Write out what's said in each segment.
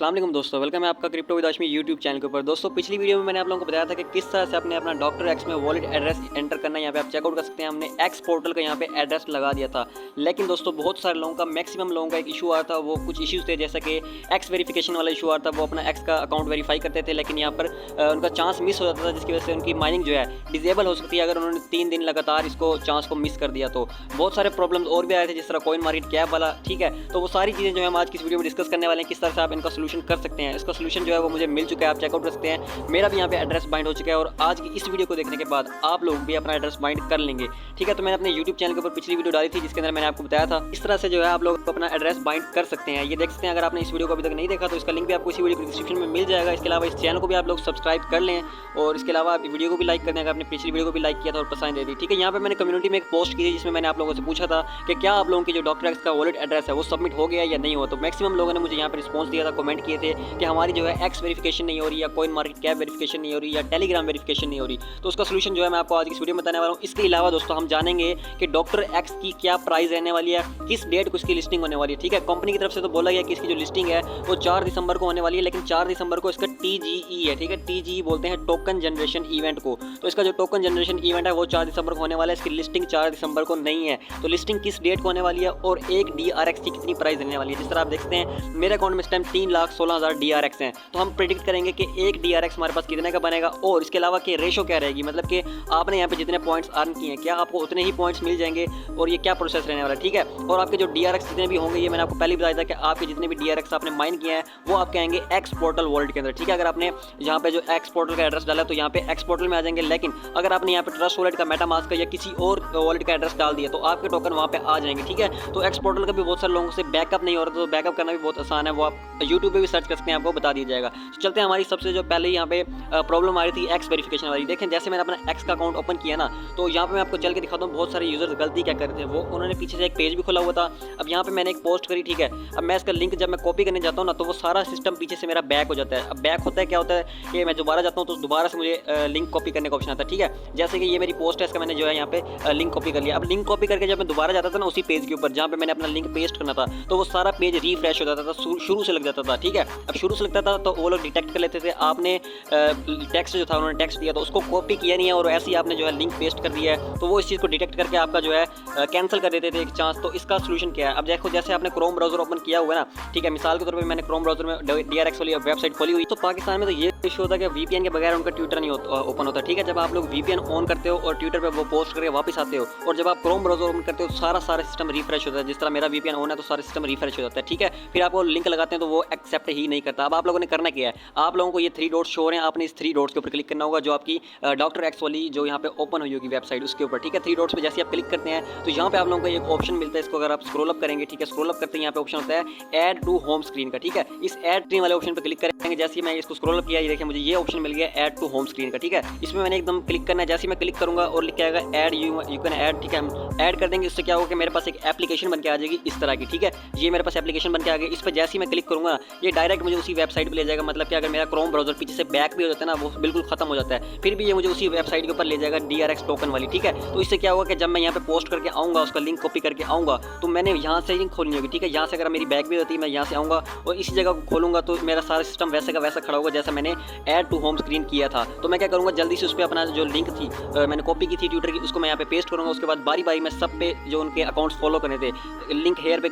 अस्सलाम वालेकुम दोस्तों, वेलकम है आपका crypto with Hashmi YouTube channel के ऊपर। दोस्तों पिछली वीडियो में मैंने आप लोगों को बताया था कि किस तरह से आपने अपना डॉक्टर एक्स में वॉलेट एड्रेस एंटर करना है। यहाँ पे आप चेकआउट कर सकते हैं। हमने एक्स पोर्टल का यहाँ पे एड्रेस लगा दिया था, लेकिन दोस्तों बहुत सारे लोगों का, मैक्सिमम लोगों का एक इशू आ रहा था। वो कुछ इश्यूज थे, जैसे कि एक्स वेरिफिकेशन वाला इशू आ रहा था। वो अपना एक्स का अकाउंट वेरीफाई करते थे, लेकिन यहाँ पर उनका चांस मिस हो जाता था, जिसकी वजह से उनकी माइनिंग जो है डिजेबल हो सकती है अगर उन्होंने 3 दिन लगातार इसको चांस को मिस कर दिया। तो बहुत सारे प्रॉब्लम्स और भी आए थे, जिस तरह कॉइन मार्केट कैप वाला। ठीक है, तो वो सारी चीज़ें जो है हम आज की इस वीडियो में डिस्कस करने वाले हैं, किस तरह से आप इनका सोल्यूशन कर सकते हैं। इसका सोल्यूशन जो है वो मुझे मिल चुका है, आप चेकआउट कर सकते हैं। मेरा भी यहाँ पे एड्रेस बाइंड हो चुका है और आज की इस वीडियो को देखने के बाद आप लोग भी अपना एड्रेस बाइंड कर लेंगे। ठीक है, तो मैंने अपने यूट्यूब चैनल के ऊपर पिछली वीडियो डाली थी, जिसके अंदर मैंने आपको बताया था इस तरह से जो है आप लोग अपना एड्रेस बाइंड कर सकते हैं। ये देख सकते हैं। अगर आपने इस वीडियो को अभी तक नहीं देखा तो इसका लिंक भी आपको इसी वीडियो के डिस्क्रिप्शन में मिल जाएगा। इसके अलावा इस चैनल को भी आप लोग सब्सक्राइब कर लें और इसके अलावा आप वीडियो को भी लाइक कर दें अगर आपने पिछली वीडियो को भी लाइक किया था और पसंद दे दी। ठीक है, यहाँ पे मैंने कम्युनिटी में एक पोस्ट की थी, जिसमें मैंने आप लोगों से पूछा था कि क्या आप लोगों की जो डॉक्टर एक्स का वॉलेट एड्रेस है वो सबमिट हो गया या नहीं हुआ। तो मैक्सिमम लोगों ने मुझे यहाँ पर रिस्पॉन्स दिया था, कमेंट किए थे कि हमारी जो है एक्स वेरिफिकेशन नहीं हो रही, या कॉइन मार्केट कैप वेरिफिकेशन नहीं हो रही, या टेलीग्राम वेरिफिकेशन नहीं हो रही। तो उसका सोल्यूशन जो है मैं आपको आज की वीडियो में बताने वाला हूँ। इसके अलावा दोस्तों हम जानेंगे कि डॉक्टर एक्स की क्या प्राइस रहने वाली है, किस डेट को इसकी लिस्टिंग होने वाली है। ठीक है, कंपनी की तरफ से तो बोला गया कि इसकी जो लिस्टिंग है वो 4 दिसंबर को होने वाली है, लेकिन 4 दिसंबर को इसका TGE है। ठीक है, TGE बोलते हैं टोकन जनरेशन इवेंट को। तो इसका जो टोकन जनरेशन इवेंट है वो 4 दिसंबर को होने वाला है। इसकी लिस्टिंग 4 दिसंबर को नहीं है। तो लिस्टिंग किस डेट को होने वाली है और एक DRX की कितनी प्राइस रहने वाली है। जिस तरह आप देखते हैं मेरे अकाउंट में इस टाइम 3,16,000 DRX हैं। तो हम प्रेडिक्ट करेंगे कि एक DRX हमारे पास कितने का बनेगा और इसके अलावा कि रेशो क्या रहेगी, मतलब कि आपने यहाँ पे जितने पॉइंट्स अर्न किए हैं क्या आपको उतने ही पॉइंट्स मिल जाएंगे और ये क्या प्रोसेस रहने वाला है। ठीक है, और आपके जो DRX जितने भी होंगे, ये मैंने आपको पहले बताया था कि आपके जितने भी DRX आपने माइन किए हैं वो आपके आएंगे एक्स पोर्टल वॉलेट के अंदर। ठीक है, अगर आपने यहाँ पे जो एक्स पोर्टल का एड्रेस डाला तो यहाँ पे एक्स पोर्टल में आ जाएंगे, लेकिन अगर आपने यहाँ पे ट्रस्ट वॉलेट का, मेटामास्क का या किसी और वॉलेट का एड्रेस डाल दिया तो आपके टोकन वहाँ पे आ जाएंगे। ठीक है, तो एक्स पोर्टल का भी बहुत सारे लोगों से बैकअप नहीं हो रहा, तो बैकअप करना भी बहुत आसान है। वो आप यूट्यूब पे भी सर्च कर सकते हैं, आपको बता दिया जाएगा। तो चलते हैं हमारी सबसे जो पहले यहाँ पे प्रॉब्लम आ रही थी एक्स वेरिफिकेशन वाली। देखें, जैसे मैंने अपना एक्स का अकाउंट ओपन किया ना, तो यहाँ पे मैं आपको चल के दिखाता हूँ बहुत सारे यूजर्स गलती क्या कर रहे थे। वो उन्होंने पीछे से एक पेज भी खुला हुआ था। अब यहाँ पे मैंने एक पोस्ट करी। ठीक है, अब मैं इसका लिंक जब मैं कॉपी करने जाता हूँ ना, तो वो सारा सिस्टम पीछे से मेरा बैक हो जाता है। अब बैक होता है क्या होता है कि मैं दोबारा जाता हूँ तो दोबारा से मुझे लिंक कॉपी करने का ऑप्शन आता है। ठीक है, जैसे कि ये मेरी पोस्ट है, इसका मैंने जो है यहाँ पे लिंक कॉपी कर लिया। अब लिंक कॉपी करके जब मैं दोबारा जाता था ना उसी पेज के ऊपर जहाँ पे मैंने अपना लिंक पेस्ट करना था, तो वो सारा पेज रिफ्रेश हो जाता था, शुरू से लग जाता था। ठीक है, अब शुरू से लगता था तो वो लोग डिटेक्ट कर लेते थे आपने टेक्स्ट जो था उन्होंने टेक्स्ट दिया तो उसको कॉपी किया नहीं है और ऐसे ही आपने जो है लिंक पेस्ट कर दिया है, तो वो इस चीज़ को डिटेक्ट करके आपका जो है कैंसिल कर देते थे एक चांस। तो इसका सोल्यूशन क्या है, अब देखो जैसे आपने क्रोम ब्राउजर ओपन किया हुआ है ना, ठीक है, मिसाल के तौर पर मैंने क्रोम ब्राउजर में DRX वाली वेबसाइट खोली हुई, तो पाकिस्तान में तो ये इशू होता है कि VPN के बगैर उनका ट्विटर नहीं ओपन होता। ठीक है, जब आप लोग VPN ऑन करते हो और ट्विटर पर वो पोस्ट करके वापस आते हो और जब आप क्रोम ब्राउजर ओपन करते हो तो सारा सिस्टम रिफ्रेश होता है। जिस तरह मेरा VPN ऑन है तो सारा सिस्टम रिफ्रेश हो जाता है। ठीक है, फिर आपको लिंक लगाते हैं तो वो एक्सेप्ट ही नहीं करता। अब आप लोगों ने करना क्या है, आप लोगों को ये 3 डॉट्स शो हो रहे हैं, आपने इस 3 डॉट्स के ऊपर क्लिक करना होगा जो आपकी डॉक्टर एक्स वाली जो यहाँ पे ओपन हुई होगी वेबसाइट उसके ऊपर। ठीक है, 3 डॉट्स पे जैसे आप क्लिक करते हैं तो यहाँ पे आप लोगों को एक ऑप्शन मिलता है। इसको अगर आप स्क्रॉल अप करेंगे, ठीक है, स्क्रॉल अप करते हैं यहाँ पे ऑप्शन होता है ऐड टू होम स्क्रीन का। ठीक है, इस ऐड स्क्रीन वाले ऑप्शन पर क्लिक करेंगे। जैसे ही मैं इसको स्क्रॉल अप किया, ये देखिए मुझे ये ऑप्शन मिल गया ऐड टू होम स्क्रीन का। ठीक है, इसमें मैंने एकदम क्लिक करना है। जैसे मैं क्लिक करूंगा और लिख के आएगा ऐड यू कैन ऐड। ठीक है, हम ऐड कर देंगे। इससे क्या होगा कि मेरे पास एक एप्लीकेशन बन के आ जाएगी इस तरह की। ठीक है, ये मेरे पास एप्लीकेशन बन के आ गई। इस पर जैसे ही मैं क्लिक करूंगा ये डायरेक्ट मुझे उसी वेबसाइट पर ले जाएगा। मतलब कि अगर मेरा क्रोम ब्राउजर पीछे से बैक भी हो जाता है ना, वो बिल्कुल खत्म हो जाता है, फिर भी ये मुझे उसी वेबसाइट के ऊपर ले जाएगा DRX टोकन वाली। ठीक है, तो इससे क्या होगा कि जब मैं यहाँ पे पोस्ट करके आऊँगा, उसका लिंक कॉपी करके आऊँगा, तो मैंने यहाँ से लिंक खोलनी होगी। ठीक है, यहाँ से अगर मेरी बैक भी होती है मैं यहाँ से आऊँगा और इसी जगह को खोलूँगा तो मेरा सारा सिस्टम वैसे का वैसा खड़ा होगा जैसा मैंने ऐड टू होम स्क्रीन किया था। तो मैं क्या करूँगा, जल्दी से उस पर अपना जो लिंक थी मैंने कॉपी की थी ट्विटर की, उसको मैं यहाँ पे पेस्ट करूँगा। उसके बाद बारी बारी मैं सब पे जो उनके अकाउंट्स फॉलो करने थे, लिंक हेयर पे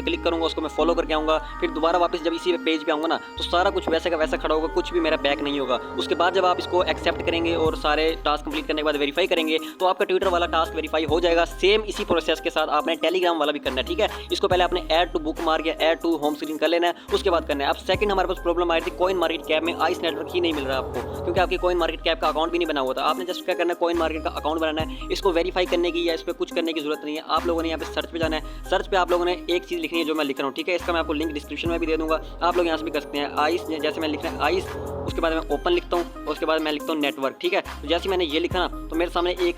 क्लिक करूँगा, उसको मैं फॉलो करके आऊँगा। फिर दोबारा वापस जब इसी पेज पे आऊँगा ना तो सारा कुछ वैसे का वैसा खड़ा होगा, कुछ भी मेरा बैक नहीं होगा। उसके बाद जब आप इसको एक्सेप्ट करेंगे और सारे टास्क कंप्लीट करने के बाद वेरीफाई करेंगे तो आपका ट्विटर वाला टास्क वेरीफाई हो जाएगा। सेम इसी प्रोसेस के साथ आपने टेलीग्राम वाला भी करना है। ठीक है, इसको पहले आपने ऐड टू बुक मार्क या ऐड टू होम स्क्रीन कर लेना है, उसके बाद करना है। अब सेकंड हमारे पास प्रॉब्लम आ रही थी कॉइन मार्केट कैप में आइस नेटवर्क ही नहीं मिल रहा आपको, क्योंकि आपकी कॉइन मार्केट कैप का अकाउंट भी नहीं बना हुआ था। आपने जस्ट क्या करना है, कॉइन मार्केट का अकाउंट बनाना है। इसको वेरीफाई करने की या इस पर कुछ करने की जरूरत नहीं है। आप लोगों ने यहाँ पे सर्च पे जाना है। सर्च पे आप लोगों ने एक चीज़ लिखनी है जो मैं लिख रहा हूँ। ठीक है, इसका मैं आपको लिंक डिस्क्रिप्शन में भी दे दूँगा, आप लोग यहाँ से भी कर सकते हैं। आइस, जैसे मैं लिख रहा है आइस, उसके बाद मैं ओपन लिखता हूँ, उसके बाद मैं लिखता हूँ नेटवर्क। ठीक है, तो जैसे मैंने ये लिखा ना तो मेरे सामने एक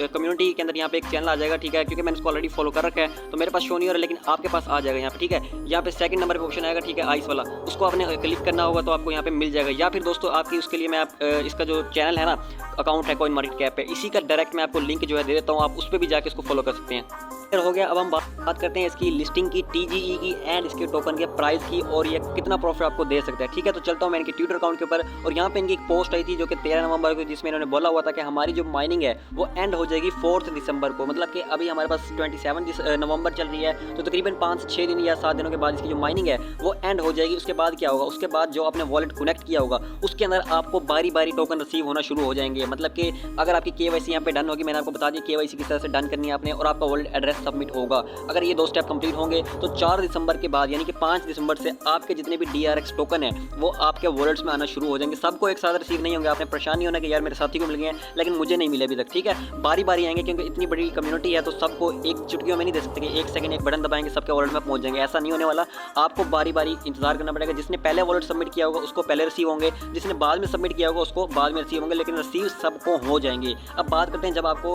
कम्युनिटी के अंदर यहाँ पे एक चैनल आ जाएगा। ठीक है, क्योंकि मैंने इसको ऑलरेडी फॉलो कर रखा है तो मेरे पास शो नहीं हो रहा, लेकिन आपके पास आ जाएगा यहाँ पे। ठीक है, यहाँ पे सेकंड नंबर पे ऑप्शन आएगा। ठीक है, आइस वाला, उसको आपने क्लिक करना होगा तो आपको यहाँ पे मिल जाएगा। या फिर दोस्तों आपकी उसके लिए मैं आप इसका जो चैनल है ना, अकाउंट है कॉइन मार्केट कैप पे, इसी का डायरेक्ट मैं आपको लिंक जो है दे देता हूँ, आप उस पर भी जाके इसको फॉलो कर सकते हैं। हो गया। अब हम बात करते हैं इसकी लिस्टिंग की, TGE की एंड इसके टोकन के प्राइस की और ये कितना प्रॉफिट आपको दे सकता है। ठीक है, तो चलता हूँ मैं इनके ट्विटर अकाउंट के ऊपर और यहाँ पे इनकी एक पोस्ट आई थी जो कि 13 नवंबर को, जिसमें इन्होंने बोला हुआ था कि हमारी जो माइनिंग है वो एंड हो जाएगी 4 दिसंबर को। मतलब कि अभी हमारे पास 27 नवंबर चल रही है, तो तकरीबन 5-6 दिन या 7 दिनों के बाद इसकी जो माइनिंग है वो एंड हो जाएगी। उसके बाद क्या होगा, उसके बाद जो आपने वॉलेट कनेक्ट किया होगा उसके अंदर आपको बारी बारी टोकन रिसीव होना शुरू हो जाएंगे। मतलब कि अगर आपकी KYC यहाँ पे डन होगी, मैंने आपको बता दिया KYC किस तरह से डन करनी है आपने, और आपका वॉलेट एड्रेस सबमिट होगा। अगर ये 2 स्टेप कंप्लीट होंगे तो 4 दिसंबर के बाद यानी कि 5 दिसंबर से आपके जितने भी DRX टोकन है वो आपके वॉलेट्स में आना शुरू हो जाएंगे। सबको एक साथ रिसीव नहीं होंगे। आपने परेशान नहीं होना कि यार मेरे साथी को मिल गए हैं लेकिन मुझे नहीं मिले अभी तक। ठीक है, बारी बारी आएंगे क्योंकि इतनी बड़ी कम्युनिटी है तो सबको एक चुटकियों में नहीं दे सकते कि एक सेकंड एक बटन दबाएंगे सबके वॉलेट में पहुंच जाएंगे। ऐसा नहीं होने वाला, आपको बारी बारी इंतजार करना पड़ेगा। जिसने पहले वॉलेट सबमिट किया होगा उसको पहले रिसीव होंगे, जिसने बाद में सबमिट किया होगा उसको बाद में रिसीव होंगे, लेकिन रिसीव सबको हो जाएंगे। अब बात करते हैं जब आपको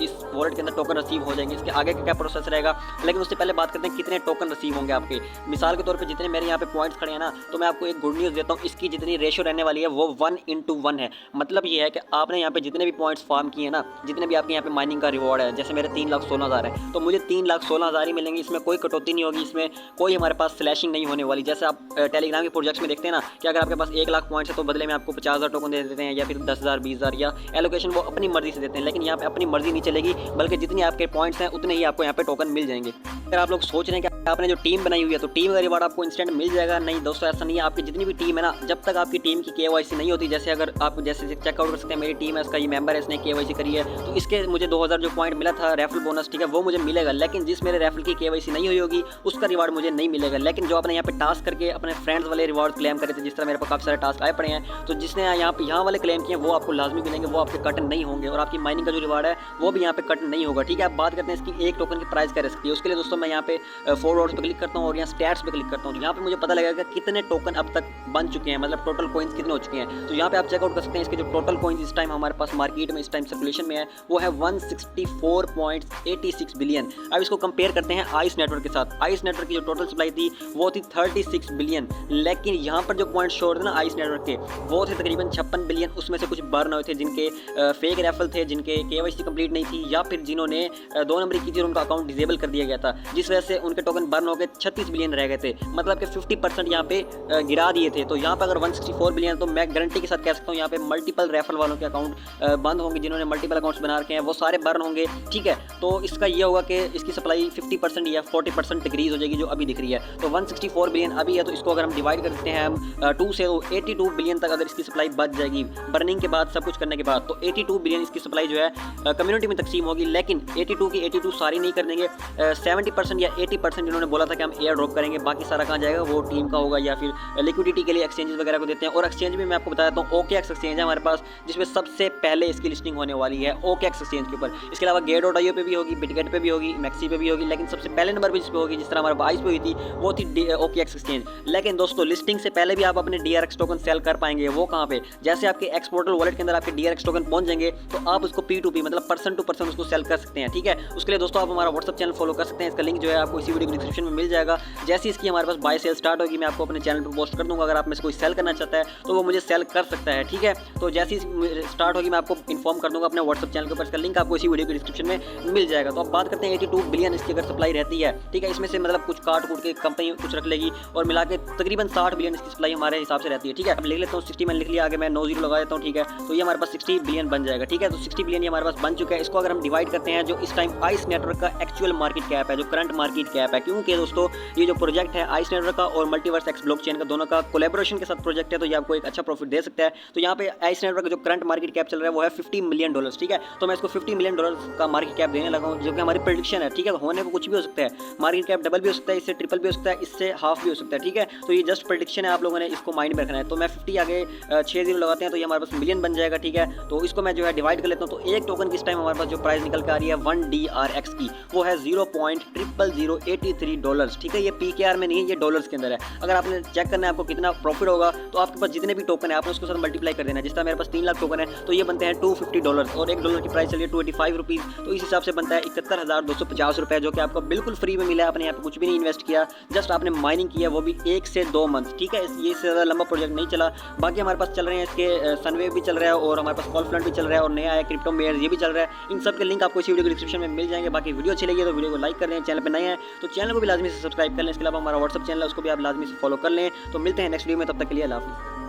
इस वॉलेट के अंदर टोकन रिसीव हो जाएंगे इसके आगे का क्या प्रोसेस रहेगा, लेकिन उससे पहले बात करते हैं कितने टोकन रिसीव होंगे आपके। मिसाल के तौर पे जितने मेरे यहाँ पे पॉइंट्स खड़े हैं ना, तो मैं आपको एक गुड न्यूज़ देता हूँ, इसकी जितनी रेशियो रहने वाली है वो 1:1 है। मतलब ये है कि आपने यहाँ पे जितने भी पॉइंट्स फार्म किए ना, जितने भी आपके यहाँ पे माइनिंग का रिवॉर्ड है, जैसे मेरे 3,16,000 है तो मुझे 3,16,000 ही मिलेंगे। इसमें कोई कटौती नहीं होगी, इसमें कोई हमारे पास स्लैशिंग नहीं होने वाली। जैसे आप टेलीग्राम के प्रोजेक्ट्स में देखते हैं ना कि अगर आपके पास 1 लाख पॉइंट्स है तो बदले में आपको 50,000 टोकन दे देते हैं या फिर 10,000 20,000 या एलोकेशन वो अपनी मर्जी से देते हैं। लेकिन यहाँ पे अपनी मर्जी नहीं चलेगी, बल्कि जितनी आपके पॉइंट्स हैं उतने ही आपको यहाँ पे टोकन मिल जाएंगे। अगर आप लोग सोच रहे हैं कि आपने जो टीम बनाई हुई है तो टीम का रिवार्ड आपको इंस्टेंट मिल जाएगा, नहीं दोस्तों ऐसा नहीं है। आपकी जितनी भी टीम है ना, जब तक आपकी टीम की KYC नहीं होती, जैसे अगर आप जैसे चेकआउट कर सकते हैं मेरी टीम है, इसका ये मेंबर है, इसने KYC करी है तो इसके मुझे 2,000 जो पॉइंट मिला था रेफरल बोनस, ठीक है, वो मुझे मिलेगा। लेकिन जिस मेरे रेफरल की KYC नहीं हुई होगी उसका रिवार्ड मुझे नहीं मिलेगा। लेकिन जो आपने यहाँ पे टास्क करके अपने फ्रेंड्स वाले रिवार्ड क्लेम करे थे, जिस तरह मेरे पास काफ़ी सारे टास्क आए पड़े हैं, तो जिसने यहाँ वाले क्लेम किए वो आपको लाजमी मिलेंगे, वो आपके कट नहीं होंगे और आपकी माइनिंग का जो रिवार्ड है वो भी यहाँ पे कट नहीं होगा। ठीक है, आप बात करते हैं इसकी एक टोकन की प्राइस क्या रह सकती है। उसके लिए दोस्तों मैं यहाँ पे 4 डॉट्स पे क्लिक करता हूँ और यहाँ स्टैट्स पे क्लिक करता हूँ, तो यहाँ पे मुझे पता लगेगा कितने टोकन अब तक बन चुके हैं, मतलब टोटल कॉइन्स कितने हो चुके हैं। तो यहाँ पे आप चेकआउट कर सकते हैं इसके जो टोटल कॉइन्स इस टाइम हमारे पास मार्केट में इस टाइम सर्कुलेशन में है वो है 164.86 बिलियन। अब इसको कंपेयर करते हैं आइस नेटवर्क के साथ। आइस नेटवर्क की जो टोटल सप्लाई थी वो थी 36 बिलियन, लेकिन यहाँ पर जो पॉइंट शो थे ना आइस नेटवर्क के वो थे तकरीबन 56 बिलियन। उसमें से कुछ बर्न हुए थे जिनके फेक रेफल थे, जिनके KYC कंप्लीट नहीं थी, या फिर जिन्होंने 2 नंबरी की थी और उनका अकाउंट डिसेबल कर दिया गया था, जिस वजह से उनके टोकन बर्न हो गए, 36 बिलियन रह गए थे। मतलब कि 50% यहाँ पे गिरा दिए थे। तो यहाँ पे अगर 164 बिलियन, तो मैं गारंटी के साथ कह सकता हूँ यहाँ पे मल्टीपल रेफल वालों के अकाउंट बंद होंगे, जिन्होंने मल्टीपल अकाउंट्स बना रखे हैं वो सारे बर्न होंगे। ठीक है, तो इसका ये होगा कि इसकी सप्लाई 50% या 40% डिक्रीज हो जाएगी जो अभी दिख रही है। तो 164 बिलियन अभी है, तो इसको अगर हम डिवाइड कर देते हैं हम 2 से, तो 82 बिलियन तक अगर इसकी सप्लाई बच जाएगी बर्निंग के बाद, सब कुछ करने के बाद, तो 82 बिलियन इसकी सप्लाई जो है कम्युनिटी में तकसीम होगी। लेकिन 82 की 82 सारी नहीं कर देंगे, 70% या 80% इन्होंने बोला था कि हम एयर ड्रॉप करेंगे, बाकी सारा कहाँ जाएगा वो टीम का होगा या फिर लिक्विडिटी के लिए एक्सचेंजेस वगैरह को देते हैं। और एक्सचेंज में मैं आपको बता देता हूँ OKX एक्सचेंज है हमारे पास, जिसमें सबसे पहले इसकी लिस्टिंग होने वाली है OKX एक्सचेंज के ऊपर। इसके अलावा Gate.io पे भी होगी, बिटगेट पे भी होगी, मैक्सी पे भी होगी, लेकिन सबसे पहले नंबर पर जिस पे होगी, जिस तरह हमारे बाइस पे हुई थी, वो थी OKX एक्सचेंज। लेकिन दोस्तों लिस्टिंग से पहले भी आप अपने DRX टोकन सेल कर पाएंगे। वो कहाँ पे, जैसे आपके एक्स पोर्टल वॉलेट के अंदर आपके DRX टोकन पहुंच जाएंगे तो आप उसको P2P मतलब पर्सन टू पर्सन उसको सेल कर सकते हैं। ठीक है, उसके लिए दोस्तों आप हमारा व्हाट्सअप चैनल फॉलो कर सकते हैं, इसका लिंक जो है आपको इसी वीडियो डिस्क्रिप्शन में मिल जाएगा। जैसे इसकी हमारे पास बाय सेल स्टार्ट होगी मैं आपको अपने चैनल पर पोस्ट कर दूंगा। अगर आप में से कोई सेल करना चाहता है तो वो मुझे सेल कर सकता है। ठीक है, तो जैसे ही स्टार्ट होगी मैं आपको इन्फॉर्म कर दूंगा अपने व्हाट्सअप चैनल के ऊपर, इसका लिंक आपको इसी वीडियो के डिस्क्रिप्शन में मिल जाएगा। तो अब बात करते हैं 82 बिलियन इसकी अगर सप्लाई रहती है। ठीक है, इसमें से मतलब कुछ काट कूट के कंपनी कुछ रख लेगी और मिला के तकरीबन 60 बिलियन इसकी सप्लाई हमारे हिसाब से रहती है। ठीक है, अब लिख लेता हूँ 60, मैंने लिख लिया, आगे मैं 90 लगा देता हूँ। ठीक है, तो ये हमारे पास 60 बिलियन बन जाएगा। ठीक है, तो 60 बिलियन ये हमारे पास बन चुका है। इसको अगर हम डिवाइड करते हैं, जो इस टाइम आइस नेटवर्क का एक्चुअल मार्केट कैप है, जो करंट मार्केट कैप है, क्योंकि दोस्तों ये जो प्रोजेक्ट है आइस नेटवर्क का और मल्टीवर्स एक्स ब्लॉकचेन का, दोनों का कोलैबोरेशन के साथ प्रोजेक्ट है, तो ये आपको एक अच्छा प्रॉफिट दे सकता है। तो यहाँ पे आइस नेटवर्क का जो करंट मार्केट कैप चल रहा है वो है $50 मिलियन। ठीक है, तो मैं इसको $50 मिलियन का मार्केट कैप देने लगा हूँ, जो कि हमारी प्रेडिक्शन है। ठीक है, होने को कुछ भी हो सकता है, मार्केट कैप डबल भी हो सकता है, इससे ट्रिपल भी हो सकता है, इससे हाफ भी हो सकता है। ठीक है, तो ये जस्ट प्रेडिक्शन है, आप लोगों ने इसको माइंड में रखना है। तो मैं 50 आगे 6 0 लगाते हैं तो ये हमारे पास मिलियन बन जाएगा। ठीक है, तो इसको मैं जो है डिवाइड कर लेता हूँ। तो एक टोकन किस टाइम हमारे पास जो प्राइस निकल के आ रही है 1 DRX की, वो है $0.0083। ठीक है, ये PKR में नहीं है, ये डॉलर्स के अंदर है। अगर आपने चेक करना है आपको कितना प्रॉफिट होगा, तो आपके पास जितने भी टोकन है आपने उसके साथ मल्टीप्लाई कर देना है। जिस तरह मेरे पास 3 लाख टोकन है तो ये बनते हैं $250 और $1 की प्राइस चलिए ₹285, तो इस हिसाब से बनता है 71,250 रुपये, जो कि आपको बिल्कुल फ्री में मिला है। आपने यहाँ पे कुछ भी नहीं इन्वेस्ट किया, जस्ट आपने माइनिंग किया, वो भी 1 से 2 मंथ। ठीक है, ये से ज़्यादा लंबा प्रोजेक्ट नहीं चला। बाकी हमारे पास चल रहे हैं इसके सनवेव भी चल रहा है और हमारे पास कॉल फ्रंट भी चल रहा है और नया है क्रिप्टो मेयर, ये भी चल रहा है। इन सब के लिंक आपको इसी वीडियो के डिस्क्रिप्शन में मिल जाएंगे। बाकी वीडियो अच्छी लगी है तो वीडियो को लाइक कर लें, चैनल पर नए हैं तो चैनल को भी लाजमी से सब्सक्राइब कर लें। इसके अलावा हमारा व्हाट्सअप चैनल है उसको भी आप लाजमी से फॉलो कर लें। तो मिलते हैं नेक्स्ट वीडियो में, तब तक के लिए अल्लाह हाफ़िज़।